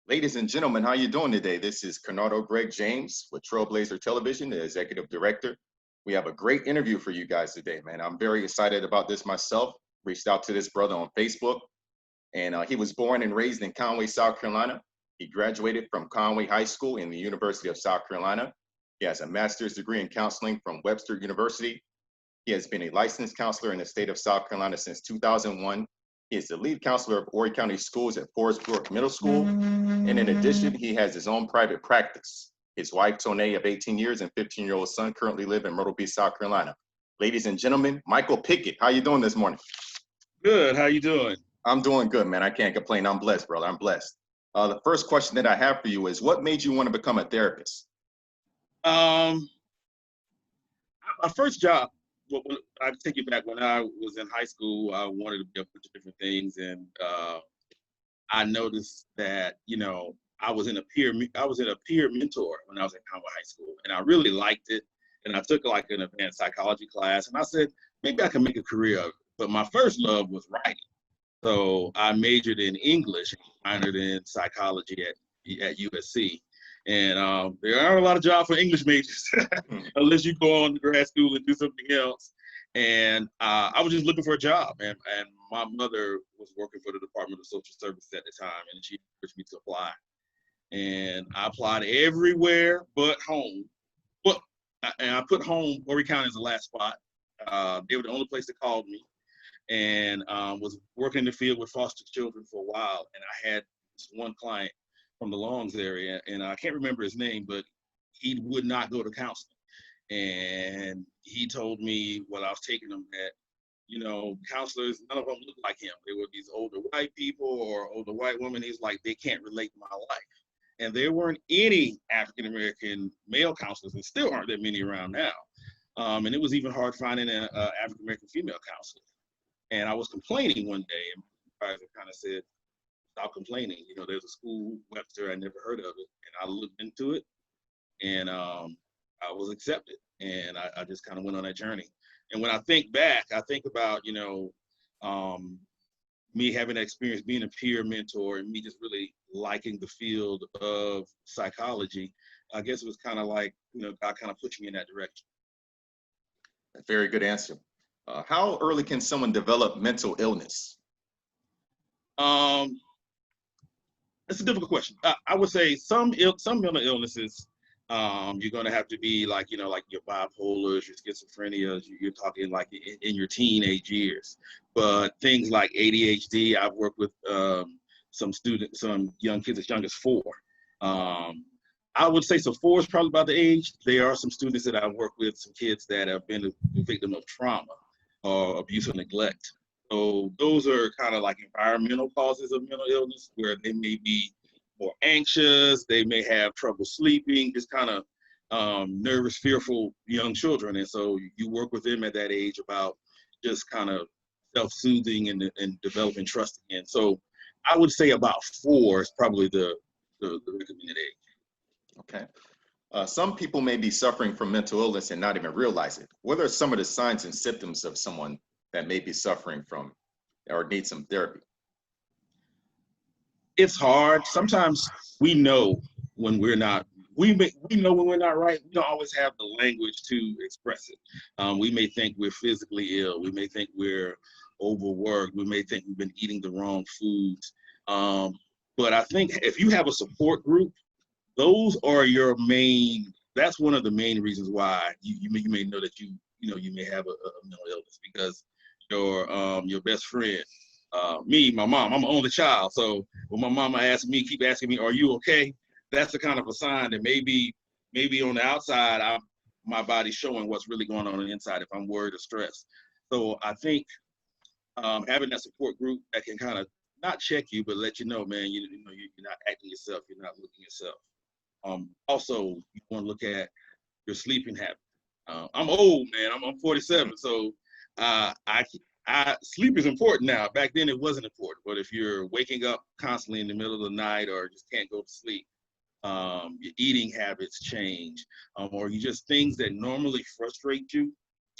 Ladies and gentlemen, how you doing today? This is Kennardo Greg James with Trailblazer Television, the executive director. We have a great interview for you guys today, man. I'm very excited about this myself. Reached out to this brother on Facebook, and he was born and raised in Conway, South Carolina. He graduated from Conway High School in the University of South Carolina. He has a master's degree in counseling from Webster University. He has been a licensed counselor in the state of South Carolina since 2001. He is the lead counselor of Horry County Schools at Forest Brook Middle School. And in addition, he has his own private practice. His wife, Tonay, of 18 years, and 15-year-old son currently live in Myrtle Beach, South Carolina. Ladies and gentlemen, Michael Pickett, how you doing this morning? Good. How you doing? I'm doing good, man. I can't complain. I'm blessed, brother. I'm blessed. The first question that I have for you is, what made you want to become a therapist? My first job, I take you back when I was in high school. I wanted to be a bunch of different things, and I noticed that I was in a peer mentor when I was in Conway High School, and I really liked it. And I took like an advanced psychology class, and I said maybe I can make a career of it. But my first love was writing, so I majored in English and minored in psychology at USC. And there aren't a lot of jobs for English majors unless you go on to grad school and do something else. And I was just looking for a job. And my mother was working for the Department of Social Services at the time, and she encouraged me to apply. And I applied everywhere but home. And I put home, Horry County, as the last spot. They were the only place that called me. And was working in the field with foster children for a while. And I had this one client from the Longs area, and I can't remember his name, but he would not go to counseling. And he told me while I was taking him that, counselors, none of them looked like him. They were these older white people or older white women. He's like, they can't relate to my life. And there weren't any African-American male counselors, and still aren't that many around now. And it was even hard finding an African-American female counselor. And I was complaining one day, and my advisor kind of said, stop complaining. There's a school, Webster, I never heard of it. And I looked into it, and I was accepted. And I just kind of went on that journey. And when I think back, I think about, me having that experience being a peer mentor and me just really liking the field of psychology. I guess it was kind of like, God kind of pushed me in that direction. A very good answer. How early can someone develop mental illness? It's a difficult question. I would say some mental illnesses, you're going to have to be like your bipolars, your schizophrenia, you're talking like in your teenage years. But things like ADHD, I've worked with some young kids as young as 4. I would say so 4 is probably about the age. There are some students that I work with, some kids that have been a victim of trauma or abuse or neglect. So those are kind of like environmental causes of mental illness, where they may be more anxious, they may have trouble sleeping, just kind of nervous, fearful young children. And so you work with them at that age about just kind of self-soothing and developing trust again. So I would say about 4 is probably the recommended age. Okay. Some people may be suffering from mental illness and not even realize it. What are some of the signs and symptoms of someone that may be suffering from or need some therapy? It's hard. Sometimes we know when we're not. We know when we're not right. We don't always have the language to express it. We may think we're physically ill. We may think we're overworked. We may think we've been eating the wrong foods. But I think if you have a support group, those are your main. That's one of the main reasons why you may know that you may have a mental illness, because your best friend, my mom, I'm an only child. So when my mama keep asking me, are you okay? That's the kind of a sign that maybe on the outside, my body's showing what's really going on the inside if I'm worried or stressed. So I think having that support group that can kind of not check you, but let you know, man, you're not acting yourself, you're not looking yourself. Also, you want to look at your sleeping habits. I'm old, man. I'm 47, so sleep is important now. Back then, it wasn't important. But if you're waking up constantly in the middle of the night or just can't go to sleep, your eating habits change, or you just things that normally frustrate you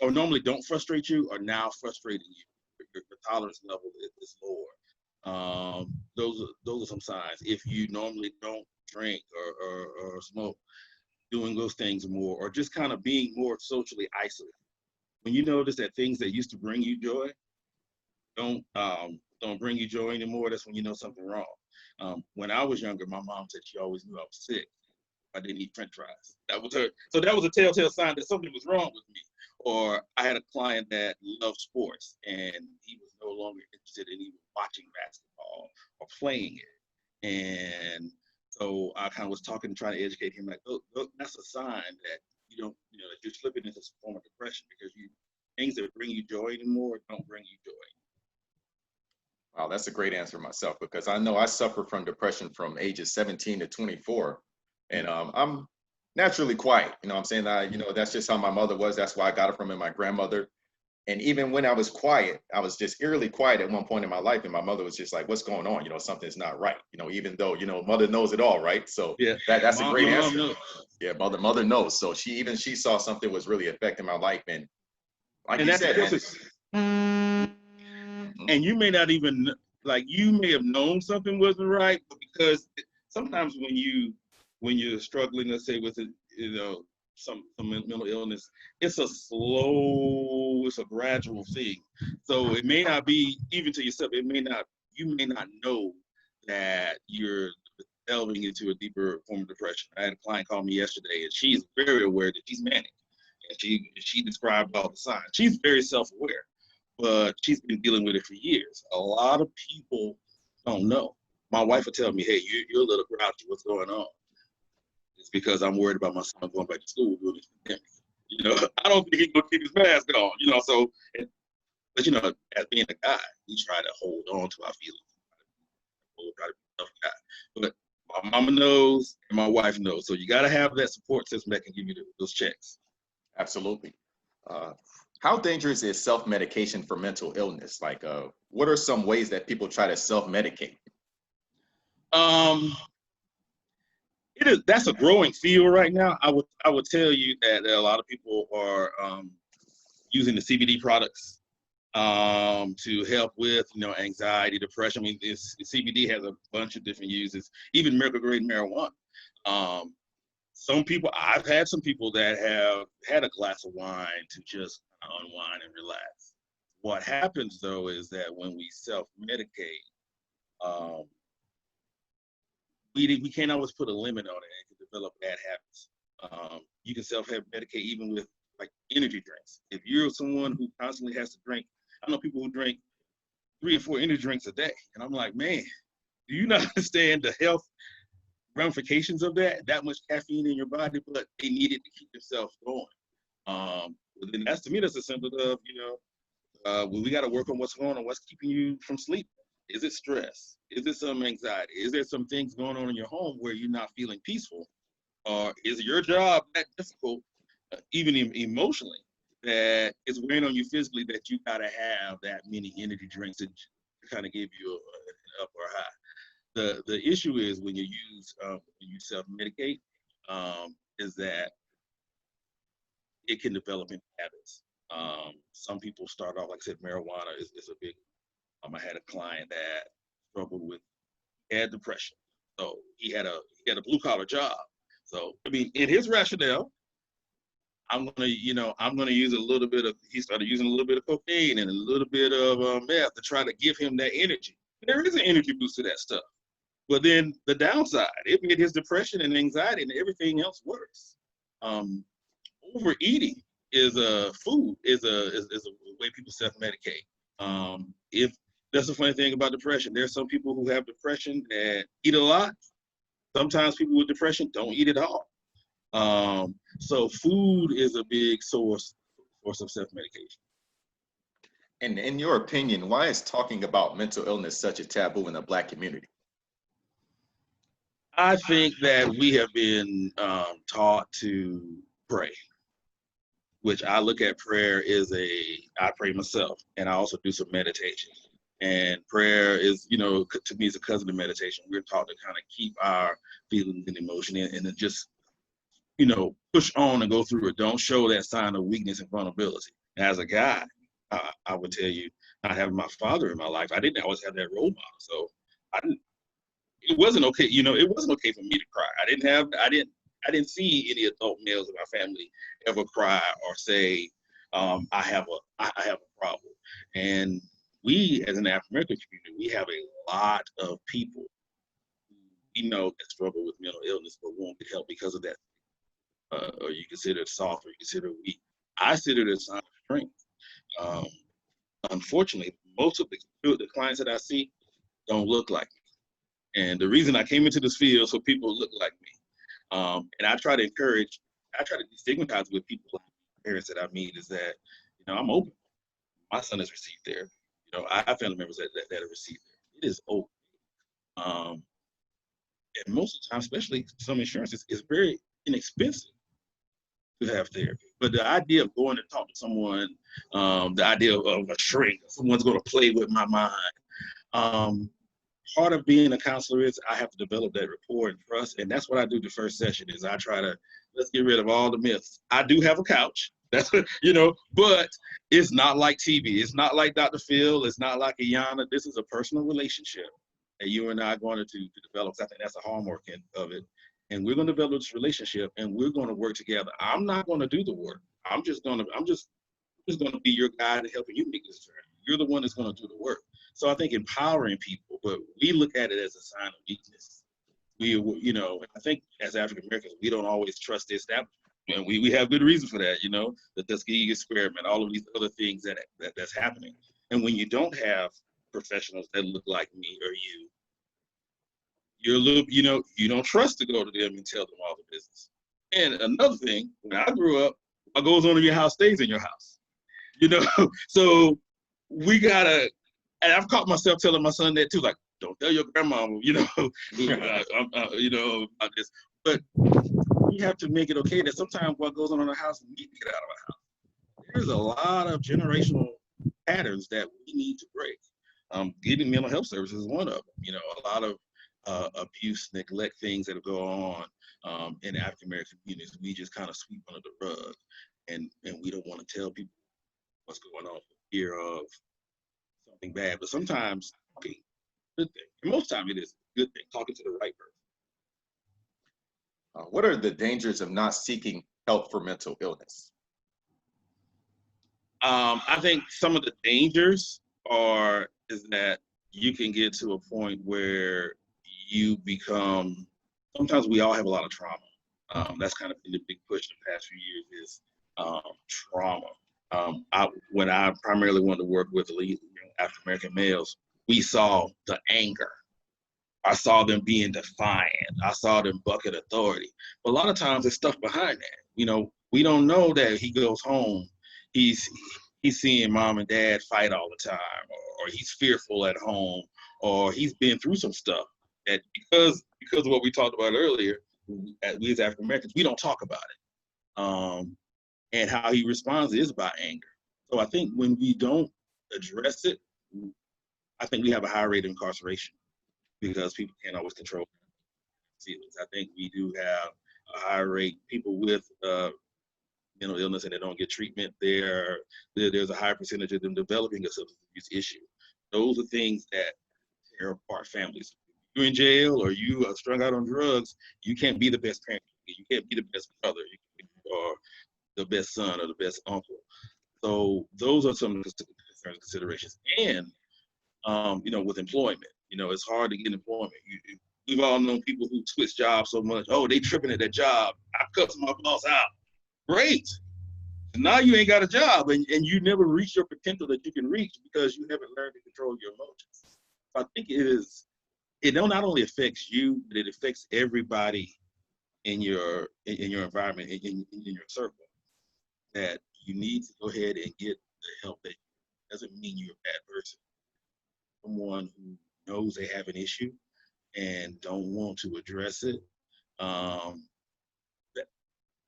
or normally don't frustrate you are now frustrating you. Your tolerance level is lower. Those are some signs. If you normally don't drink or smoke, doing those things more, or just kind of being more socially isolated. When you notice that things that used to bring you joy don't bring you joy anymore, that's when you know something wrong. When I was younger, my mom said she always knew I was sick. I didn't eat French fries. That was her. So that was a telltale sign that something was wrong with me. Or I had a client that loved sports and he was no longer interested in even watching basketball or playing it. And so I kind of was talking, trying to educate him, like, oh, that's a sign that that you're slipping into some form of depression, because things that bring you joy anymore don't bring you joy. Wow, that's a great answer myself, because I know I suffer from depression from ages 17 to 24. And I'm naturally quiet. You know what I'm saying? That's just how my mother was. That's why I got it from my grandmother. And even when I was quiet, I was just eerily quiet at one point in my life. And my mother was just like, what's going on? Something's not right. Even though, mother knows it all, right? So yeah, that's a great answer. Knows. Yeah, mother knows. So she saw something was really affecting my life. And like you said, and you may not even, you may have known something wasn't right, but because sometimes when you're struggling, let's say with some mental illness, it's a gradual thing. So it may not be, even to yourself, you may not know that you're delving into a deeper form of depression. I had a client call me yesterday, and she's very aware that she's manic, and she described all the signs. She's very self-aware, but she's been dealing with it for years. A lot of people don't know. My wife will tell me, hey, you're a little grouchy. What's going on? It's because I'm worried about my son going back to school during this pandemic. I don't think he's going to keep his mask on, but as being a guy, we try to hold on to our feelings. Try to be a tough guy. But my mama knows and my wife knows. So you got to have that support system that can give you those checks. Absolutely. How dangerous is self-medication for mental illness? What are some ways that people try to self-medicate? That's a growing field right now. I would tell you that a lot of people are using the CBD products to help with anxiety, depression. I mean, CBD has a bunch of different uses, even medical grade marijuana. I've had some people that have had a glass of wine to just unwind and relax. What happens though is that when we self-medicate, we can't always put a limit on it. It can develop bad habits. You can self-medicate even with energy drinks. If you're someone who constantly has to drink, I know people who drink 3 or 4 energy drinks a day, and I'm like, man, do you not understand the health ramifications of that much caffeine in your body? But they need it to keep themselves going. But then to me, that's a symptom of, we got to work on what's going on, what's keeping you from sleep. Is it stress? Is it some anxiety? Is there some things going on in your home where you're not feeling peaceful? Or is your job that difficult, even emotionally, that it's weighing on you physically, that you got to have that many energy drinks to kind of give you an up or high? The issue is when you self-medicate, is that it can develop into habits. Some people start off, like I said, marijuana is a big. I had a client that struggled with, had depression, so he had a blue collar job. So I mean, in his rationale, I'm gonna use a little bit of. He started using a little bit of cocaine and a little bit of meth to try to give him that energy. There is an energy boost to that stuff. But then the downside, it made his depression and anxiety and everything else worse. Overeating is a way people self-medicate. If that's the funny thing about depression, there's some people who have depression that eat a lot. Sometimes people with depression don't eat at all. So food is a big source of self-medication. And in your opinion, why is talking about mental illness such a taboo in the Black community? I think that we have been taught to pray, which I look at prayer I pray myself, and I also do some meditation. And prayer is, to me, is a cousin of meditation. We're taught to kind of keep our feelings and emotion in, and then just, push on and go through it. Don't show that sign of weakness and vulnerability. As a guy, I would tell you, not having my father in my life, I didn't always have that role model. So it wasn't okay. It wasn't okay for me to cry. I didn't see any adult males in my family ever cry or say, I have a problem. And we, as an African American community, we have a lot of people who we know that struggle with mental illness but won't get help because of that. Or you consider it soft, or you consider it weak. I consider it a sign of strength. Um, Unfortunately, most of the clients that I see don't look like me. And the reason I came into this field so people look like me. And I try to destigmatize with people, like parents that I meet, is that, I'm open. My son has received therapy. I have family members that have received therapy. It is open. And most of the time, especially some insurances, is very inexpensive to have therapy. But the idea of going to talk to someone, the idea of a shrink, someone's going to play with my mind. Part of being a counselor is I have to develop that rapport and trust, and that's what I do the first session. Is I try to let's get rid of all the myths. I do have a couch, that's but it's not like TV. It's not like Dr. Phil. It's not like Ayanna. This is a personal relationship that you and I are going to develop. I think that's a hallmark of it. And we're going to develop this relationship, and we're going to work together. I'm not going to do the work. I'm just going to be your guide and helping you make this journey. You're the one that's going to do the work. So I think empowering people, but we look at it as a sign of weakness. I think as African Americans, we don't always trust the establishment. And we have good reason for that, the Tuskegee experiment, all of these other things that's happening. And when you don't have professionals that look like me or you're a little, you don't trust to go to them and tell them all the business. And another thing, when I grew up, what goes on in your house stays in your house. So we gotta, and I've caught myself telling my son that too, like, don't tell your grandmama, about this. But we have to make it okay that sometimes what goes on in our house, we need to get out of our house. There's a lot of generational patterns that we need to break. Getting mental health services is one of them. A lot of abuse, neglect, things that go on in African American communities, we just kind of sweep under the rug, and we don't want to tell people what's going on for fear of something bad. But sometimes, okay, good thing. And most time it is a good thing, talking to the right person. What are the dangers of not seeking help for mental illness? I think some of the dangers is that you can get to a point where you become, sometimes we all have a lot of trauma. That's kind of been the big push the past few years is trauma. When I primarily wanted to work with African American males, we saw the anger. I saw them being defiant. I saw them bucket authority. But a lot of times there's stuff behind that. We don't know that he goes home, he's seeing mom and dad fight all the time, or he's fearful at home, or he's been through some stuff that because of what we talked about earlier, we as African Americans, we don't talk about it. And how he responds is by anger. So I think when we don't address it, I think we have a high rate of incarceration because people can't always control feelings. I think we do have a high rate, people with mental illness and they don't get treatment, there's a high percentage of them developing a substance abuse issue. Those are things that tear apart families. If you're in jail or you are strung out on drugs, you can't be the best parent. You can't be the best brother or the best son or the best uncle. So those are some considerations. And, with employment, it's hard to get employment. We've all known people who switch jobs so much. Oh, they tripping at their job. I cut my boss out. Great. Now you ain't got a job and you never reach your potential that you can reach because you haven't learned to control your emotions. So I think it not only affects you, but it affects everybody in your environment, in your circle, that you need to go ahead and get the help. That doesn't mean you're a bad person. Someone who knows they have an issue and don't want to address it,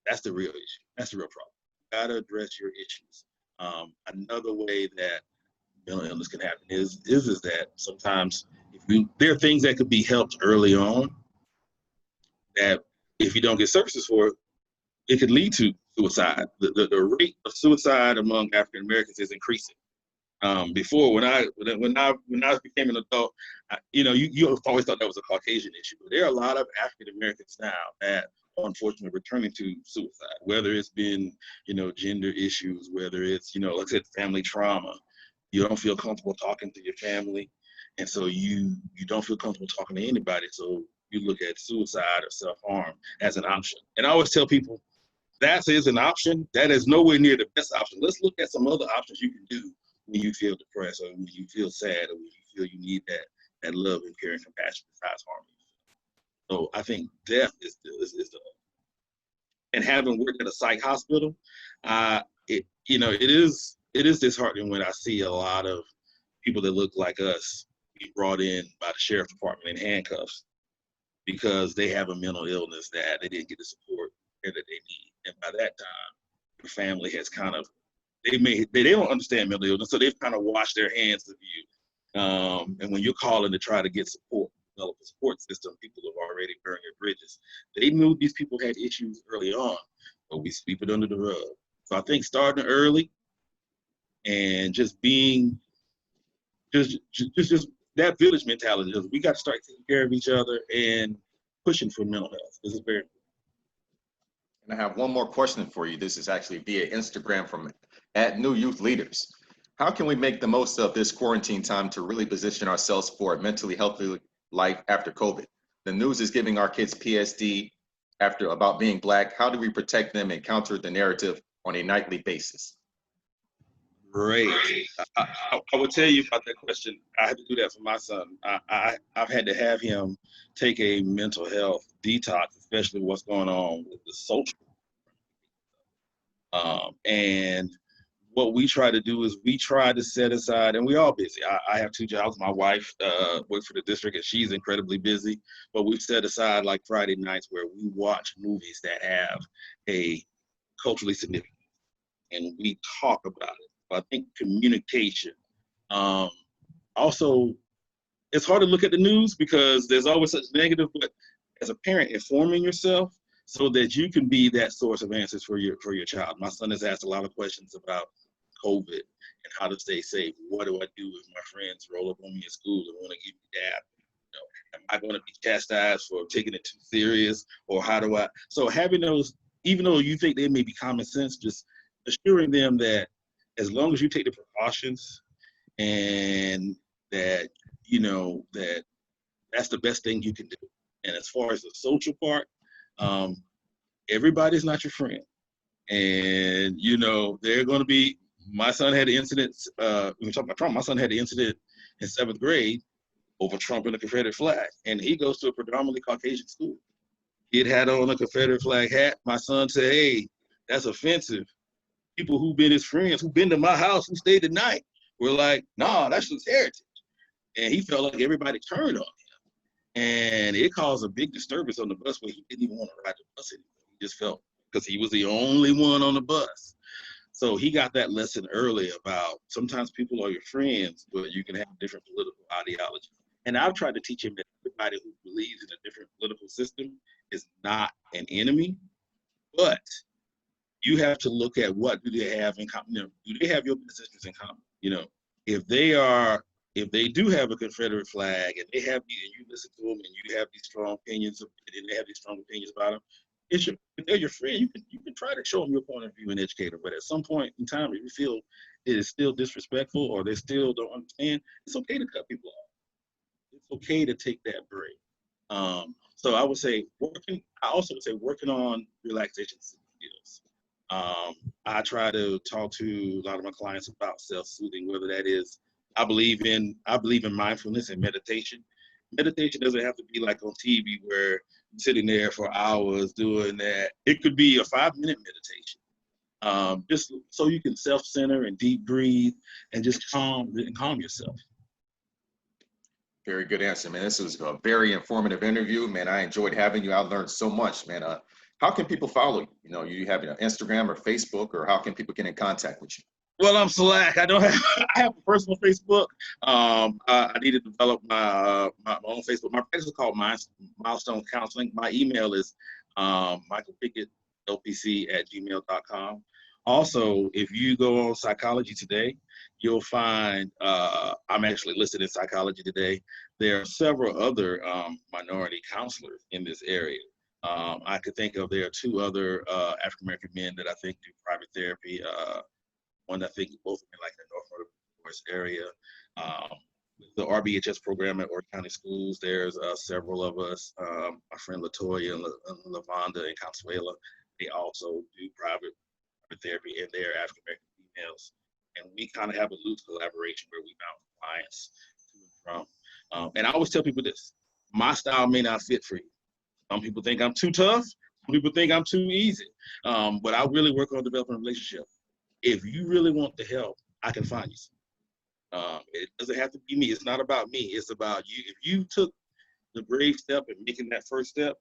that's the real issue. That's the real problem. You gotta address your issues. Another way that mental illness can happen is that sometimes there are things that could be helped early on that if you don't get services for it, it could lead to suicide. The rate of suicide among African Americans is increasing. Before, when I became an adult, you always thought that was a Caucasian issue, but there are a lot of African Americans now that are unfortunately returning to suicide, whether it's been, gender issues, whether it's, like I said, family trauma. You don't feel comfortable talking to your family, and so you don't feel comfortable talking to anybody, so you look at suicide or self-harm as an option. And I always tell people, that is an option. That is nowhere near the best option. Let's look at some other options you can do when you feel depressed, or when you feel sad, or when you feel you need that love and care and compassion besides harming you. So I think death is the and having worked at a psych hospital, it is disheartening when I see a lot of people that look like us be brought in by the sheriff's department in handcuffs because they have a mental illness that they didn't get the support that they need. And by that time, the family has kind of, they don't understand mental illness, so they've kind of washed their hands of you. And when you're calling to try to get support, develop a support system, people have already burned their bridges. They knew these people had issues early on, but we sweep it under the rug. So I think starting early and just being, just that village mentality, we got to start taking care of each other and pushing for mental health. This is very important. And I have one more question for you. This is actually via Instagram from @NewYouthLeaders. How can we make the most of this quarantine time to really position ourselves for a mentally healthy life after COVID? The news is giving our kids PSD about being Black. How do we protect them and counter the narrative on a nightly basis? Great. I would tell you about that question. I had to do that for my son. I've had to have him take a mental health detox, especially what's going on with the social. And what we try to do is we try to set aside, and we're all busy. I have 2 jobs. My wife works for the district, and she's incredibly busy. But we've set aside like Friday nights where we watch movies that have a culturally significant, and we talk about it. I think communication. Also, it's hard to look at the news because there's always such negative, but as a parent, informing yourself so that you can be that source of answers for your child. My son has asked a lot of questions about COVID and how to stay safe. What do I do if my friends roll up on me at school and want to give me dab? Am I going to be chastised for taking it too serious, or how do I? So having those, even though you think they may be common sense, just assuring them that as long as you take the precautions and that, that's the best thing you can do. And as far as the social part, everybody's not your friend. And, they're going to be, my son had an incident, when we talk about Trump, my son had an incident in 7th grade over Trump and the Confederate flag. And he goes to a predominantly Caucasian school. He had on a Confederate flag hat. My son said, "Hey, that's offensive." People who've been his friends, who've been to my house, who stayed the night, were like, "Nah, that's just heritage." And he felt like everybody turned on him. And it caused a big disturbance on the bus where he didn't even want to ride the bus anymore. He just felt, because he was the only one on the bus. So he got that lesson early about sometimes people are your friends, but you can have different political ideologies. And I've tried to teach him that everybody who believes in a different political system is not an enemy, but you have to look at what do they have in common. Do they have your positions in common? If they do have a Confederate flag and and you listen to them and you have these strong opinions and they have these strong opinions about them, if they're your friend, you can try to show them your point of view and educate them. But at some point in time, if you feel it is still disrespectful or they still don't understand, it's okay to cut people off. It's okay to take that break. So I would say working on relaxation skills. I try to talk to a lot of my clients about self-soothing, whether that is, I believe in mindfulness and meditation. Meditation doesn't have to be like on TV where I'm sitting there for hours doing that. It could be a 5-minute meditation, just so you can self-center and deep breathe and just calm yourself. Very good answer, man. This was a very informative interview, man. I enjoyed having you. I learned so much, man. How can people follow you? You have Instagram or Facebook, or how can people get in contact with you? Well, I'm Slack. I have a personal Facebook. I need to develop my own Facebook. My practice is called Milestone Counseling. My email is Michael Pickett, LPC @gmail.com. Also, if you go on Psychology Today, you'll find I'm actually listed in psychology today. There are several other minority counselors in this area. I could think of there are two other African American men that I think do private therapy. One I think both in like the North area. The RBHS program at Orange County Schools. There's several of us. My friend Latoya and Lavonda and Consuela. They also do private therapy, and they're African American females. And we kind of have a loose collaboration where we bounce clients to and from. And I always tell people this: my style may not fit for you. Some people think I'm too tough. Some people think I'm too easy. But I really work on developing a relationship. If you really want the help, I can find you some. It doesn't have to be me. It's not about me. It's about you. If you took the brave step and making that first step,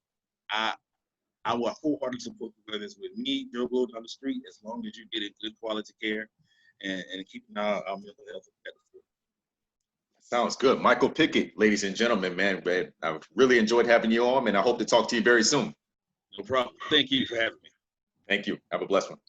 I will wholeheartedly support you, whether it's with me, Joe Blow down the street, as long as you get a good quality care and keeping our mental health at the foot. Sounds good. Michael Pickett, ladies and gentlemen, man, I've really enjoyed having you on, and I hope to talk to you very soon. No problem. Thank you for having me. Thank you. Have a blessed one.